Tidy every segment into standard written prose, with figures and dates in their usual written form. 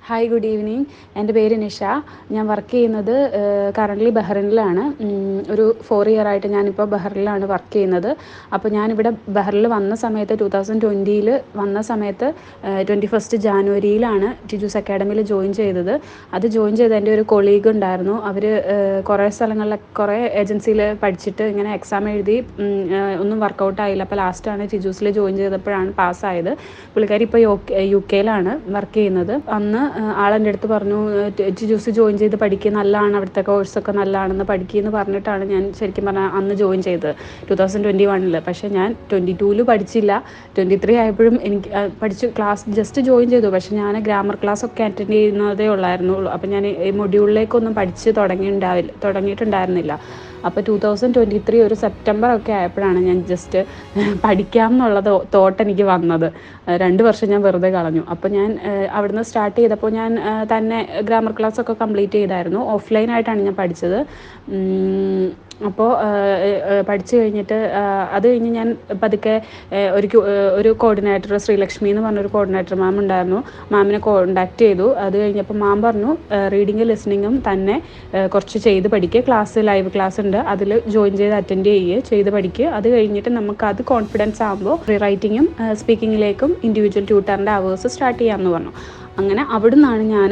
Hi, good evening. എൻ്റെ പേര് നിഷ. ഞാൻ വർക്ക് ചെയ്യുന്നത് കറൻ്റ്ലി ബഹ്റിനിലാണ്. ഒരു 4 ഇയറായിട്ട് ഞാനിപ്പോൾ ബഹ്റിനിലാണ് വർക്ക് ചെയ്യുന്നത്. അപ്പോൾ ഞാനിവിടെ ബഹ്റിനിൽ വന്ന സമയത്ത് 2020 വന്ന സമയത്ത് 21 ജാനുവരിയിലാണ് ടിജൂസ് അക്കാഡമിയിൽ ജോയിൻ ചെയ്തത്. അത് ജോയിൻ ചെയ്ത് എൻ്റെ ഒരു കൊളീഗ് ഉണ്ടായിരുന്നു. അവർ കുറേ കുറേ ഏജൻസിയിൽ പഠിച്ചിട്ട് ഇങ്ങനെ എക്സാം എഴുതി ഒന്നും വർക്കൗട്ട് ആയില്ല. അപ്പോൾ ലാസ്റ്റാണ് ടിജൂസിൽ ജോയിൻ ചെയ്തപ്പോഴാണ് പാസ്സായത്. പുള്ളിക്കാരി ഇപ്പോൾ UK വർക്ക് ചെയ്യുന്നത്. അന്ന് ആളെൻ്റെ അടുത്ത് പറഞ്ഞു, ടിജൂസ് ജോയിൻ ചെയ്ത് പഠിക്കുക, നല്ലതാണ്, അവിടുത്തെ കോഴ്സൊക്കെ നല്ലതാണെന്ന് പഠിക്കുകയെന്ന് പറഞ്ഞിട്ടാണ് ഞാൻ ശരിക്കും പറഞ്ഞാൽ അന്ന് ജോയിൻ ചെയ്തത് 2021. പക്ഷേ ഞാൻ 22 പഠിച്ചില്ല. 23 ആയപ്പോഴും എനിക്ക് പഠിച്ചു ക്ലാസ് ജസ്റ്റ് ജോയിൻ ചെയ്തു. പക്ഷേ ഞാൻ ഗ്രാമർ ക്ലാസ്സൊക്കെ അറ്റൻഡ് ചെയ്യുന്നതേ ഉള്ളായിരുന്നുള്ളൂ. അപ്പോൾ ഞാൻ ഈ മൊഡ്യൂളിലേക്കൊന്നും പഠിച്ച് തുടങ്ങിയിട്ടുണ്ടായിരുന്നില്ല. അപ്പോൾ 2023 ഒരു സെപ്റ്റംബർ ഒക്കെ ആയപ്പോഴാണ് ഞാൻ ജസ്റ്റ് പഠിക്കാം എന്നുള്ള തോട്ട് എനിക്ക് വന്നത്. 2 വർഷം ഞാൻ വെറുതെ കളഞ്ഞു. അപ്പോൾ ഞാൻ അവിടുന്ന് സ്റ്റാർട്ട് ചെയ്തപ്പോൾ ഞാൻ തന്നെ ഗ്രാമർ ക്ലാസ്സൊക്കെ കംപ്ലീറ്റ് ചെയ്തായിരുന്നു. ഓഫ്ലൈനായിട്ടാണ് ഞാൻ പഠിച്ചത്. അപ്പോൾ പഠിച്ചു കഴിഞ്ഞിട്ട് അത് കഴിഞ്ഞ് ഞാൻ പതുക്കെ ഒരു കോർഡിനേറ്റർ, ശ്രീലക്ഷ്മി എന്ന് പറഞ്ഞൊരു കോർഡിനേറ്റർ മാം ഉണ്ടായിരുന്നു. മാമിനെ കോണ്ടാക്ട് ചെയ്തു. അത് കഴിഞ്ഞപ്പോൾ മാം പറഞ്ഞു, റീഡിങ്ങും ലിസണിങ്ങും തന്നെ കുറച്ച് ചെയ്ത് പഠിക്കുക, ലൈവ് ക്ലാസ് ഉണ്ട്, അതിൽ ജോയിൻ ചെയ്ത് അറ്റൻഡ് ചെയ്ത് പഠിക്കുക. അത് കഴിഞ്ഞിട്ട് നമുക്കത് കോൺഫിഡൻസ് ആകുമ്പോൾ ഫ്രീ റൈറ്റിങ്ങും സ്പീക്കിങ്ങിലേക്കും ഇൻഡിവിജ്വൽ ട്യൂട്ടറിൻ്റെ അവേഴ്സ് സ്റ്റാർട്ട് ചെയ്യാമെന്ന് പറഞ്ഞു. അങ്ങനെ അവിടെ നിന്നാണ് ഞാൻ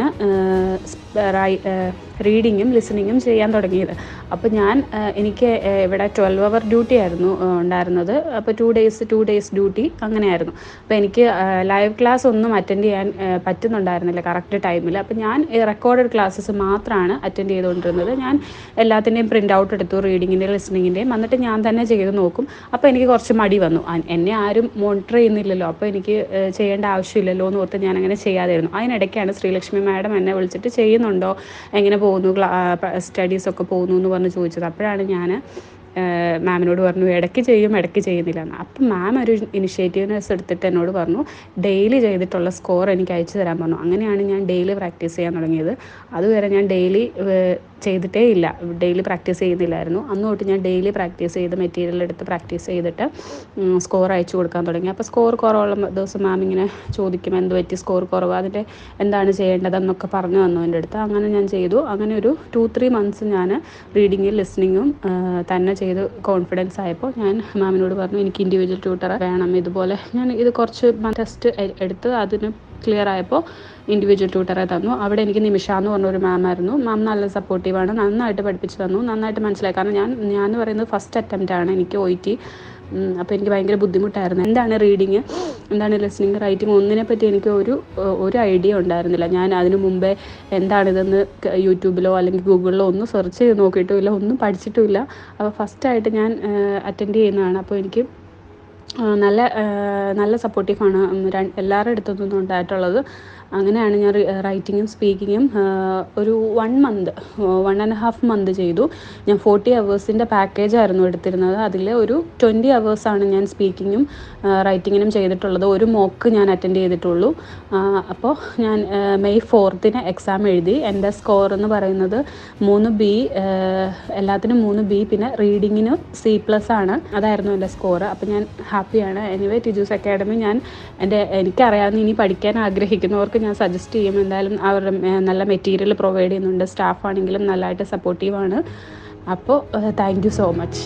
റീഡിങ്ങും ലിസണിങ്ങും ചെയ്യാൻ തുടങ്ങിയത്. അപ്പോൾ എനിക്ക് ഇവിടെ 12 hour ഡ്യൂട്ടി ആയിരുന്നു ഉണ്ടായിരുന്നത്. അപ്പോൾ 2 days ഡ്യൂട്ടി അങ്ങനെയായിരുന്നു. അപ്പോൾ എനിക്ക് ലൈവ് ക്ലാസ് ഒന്നും അറ്റൻഡ് ചെയ്യാൻ പറ്റുന്നുണ്ടായിരുന്നില്ല കറക്റ്റ് ടൈമിൽ. അപ്പോൾ ഞാൻ റെക്കോർഡഡ് ക്ലാസ്സസ് മാത്രമാണ് അറ്റൻഡ് ചെയ്തുകൊണ്ടിരുന്നത്. ഞാൻ എല്ലാത്തിൻ്റെയും പ്രിൻ്റ് ഔട്ട് എടുത്തു, റീഡിങ്ങിൻ്റെയും ലിസണിങ്ങിൻ്റെയും. എന്നിട്ട് ഞാൻ തന്നെ ചെയ്ത് നോക്കും. അപ്പോൾ എനിക്ക് കുറച്ച് മടി വന്നു. എന്നെ ആരും മോണിറ്റർ ചെയ്യുന്നില്ലല്ലോ, അപ്പോൾ എനിക്ക് ചെയ്യേണ്ട ആവശ്യമില്ലല്ലോ എന്ന് ഓർത്ത് ഞാനങ്ങനെ ചെയ്യാതായിരുന്നു. അതിനിടയ്ക്കാണ് ശ്രീലക്ഷ്മി മാഡം എന്നെ വിളിച്ചിട്ട് ചെയ്യുന്നുണ്ടോ, എങ്ങനെ പോകുന്നു, സ്റ്റഡീസൊക്കെ പോകുന്നു എന്ന് പറഞ്ഞ് ചോദിച്ചത്. അപ്പോഴാണ് ഞാൻ മാമിനോട് പറഞ്ഞു, ഇടയ്ക്ക് ചെയ്യും ഇടയ്ക്ക് ചെയ്യുന്നില്ല എന്ന്. അപ്പം മാം ഒരു ഇനിഷ്യേറ്റീവ്നെസ് എടുത്തിട്ട് എന്നോട് പറഞ്ഞു, ഡെയിലി ചെയ്തിട്ടുള്ള സ്കോർ എനിക്ക് അയച്ചു തരാൻ പറഞ്ഞു. അങ്ങനെയാണ് ഞാൻ ഡെയിലി പ്രാക്ടീസ് ചെയ്യാൻ തുടങ്ങിയത്. അതുവരെ ഞാൻ ഡെയിലി ചെയ്തിട്ടേ ഇല്ല, ഡെയിലി പ്രാക്ടീസ് ചെയ്യുന്നില്ലായിരുന്നു. അന്ന് തൊട്ട് ഞാൻ ഡെയിലി പ്രാക്ടീസ് ചെയ്ത് മെറ്റീരിയൽ എടുത്ത് പ്രാക്ടീസ് ചെയ്തിട്ട് സ്കോർ അയച്ചു കൊടുക്കാൻ തുടങ്ങി. അപ്പോൾ സ്കോർ കുറവുള്ള ദിവസം മാം ഇങ്ങനെ ചോദിക്കും, എന്ത് പറ്റി സ്കോർ കുറവ്, അതിൻ്റെ എന്താണ് ചെയ്യേണ്ടതെന്നൊക്കെ പറഞ്ഞു തന്നു എൻ്റെ അടുത്ത്. അങ്ങനെ ഞാൻ ചെയ്തു. അങ്ങനെ ഒരു 2-3 months ഞാൻ റീഡിങ്ങും ലിസണിങ്ങും തന്നെ ചെയ്ത് കോൺഫിഡൻസ് ആയപ്പോൾ ഞാൻ മാമിനോട് പറഞ്ഞു, എനിക്ക് ഇൻഡിവിജ്വൽ ട്യൂട്ടർ വേണം. ഇതുപോലെ ഞാൻ ഇത് കുറച്ച് ടെസ്റ്റ് എടുത്ത് അതിന് ക്ലിയർ ആയപ്പോൾ ഇൻഡിവിജ്വൽ ട്യൂട്ടറെ തന്നു. അവിടെ എനിക്ക് നിമിഷ എന്ന് പറഞ്ഞൊരു മാമായിരുന്നു. മാം നല്ല സപ്പോർട്ടീവാണ്, നന്നായിട്ട് പഠിപ്പിച്ച് തന്നു, നന്നായിട്ട് മനസ്സിലായി. കാരണം ഞാൻ എന്ന് പറയുന്നത് ഫസ്റ്റ് അറ്റംപ്റ്റാണ് എനിക്ക് OET. അപ്പോൾ എനിക്ക് ഭയങ്കര ബുദ്ധിമുട്ടായിരുന്നു. എന്താണ് റീഡിങ്, എന്താണ് ലിസണിങ്, റൈറ്റിംഗ്, ഒന്നിനെപ്പറ്റി എനിക്ക് ഒരു ഐഡിയ ഉണ്ടായിരുന്നില്ല. ഞാൻ അതിനു മുമ്പേ എന്താണിതെന്ന് യൂട്യൂബിലോ അല്ലെങ്കിൽ ഗൂഗിളിലോ ഒന്നും സെർച്ച് ചെയ്ത് നോക്കിയിട്ടുമില്ല, ഒന്നും പഠിച്ചിട്ടുമില്ല. അപ്പോൾ ഫസ്റ്റായിട്ട് ഞാൻ അറ്റൻഡ് ചെയ്യുന്നതാണ്. അപ്പോൾ എനിക്ക് നല്ല സപ്പോർട്ടീവാണ് എല്ലാവരുടെ അടുത്തൊന്നും ഉണ്ടായിട്ടുള്ളത്. അങ്ങനെയാണ് ഞാൻ റൈറ്റിങ്ങും സ്പീക്കിങ്ങും ഒരു 1.5 month ചെയ്തു. ഞാൻ 40 hours പാക്കേജായിരുന്നു എടുത്തിരുന്നത്. അതിൽ ഒരു 20 hours ഞാൻ സ്പീക്കിങ്ങും റൈറ്റിങ്ങിനും ചെയ്തിട്ടുള്ളത്. ഒരു മോക്ക് ഞാൻ അറ്റൻഡ് ചെയ്തിട്ടുള്ളൂ. അപ്പോൾ ഞാൻ May 4 എക്സാം എഴുതി. എൻ്റെ സ്കോർ എന്ന് പറയുന്നത് 3B, എല്ലാത്തിനും 3B, പിന്നെ റീഡിങ്ങിന് C+ ആണ്. അതായിരുന്നു എൻ്റെ സ്കോർ. അപ്പോൾ ഞാൻ ഹാപ്പിയാണ്. എനിവേ, ടിജൂസ് അക്കാഡമി എനിക്കറിയാവുന്ന ഇനി പഠിക്കാൻ ആഗ്രഹിക്കുന്നവർക്ക് ഞാൻ സജസ്റ്റ് ചെയ്യും. എന്തായാലും അവരുടെ നല്ല മെറ്റീരിയൽ പ്രൊവൈഡ് ചെയ്യുന്നുണ്ട്. സ്റ്റാഫാണെങ്കിലും നല്ലതായിട്ട് സപ്പോർട്ടീവാണ്. അപ്പോൾ താങ്ക് യു സോ മച്ച്.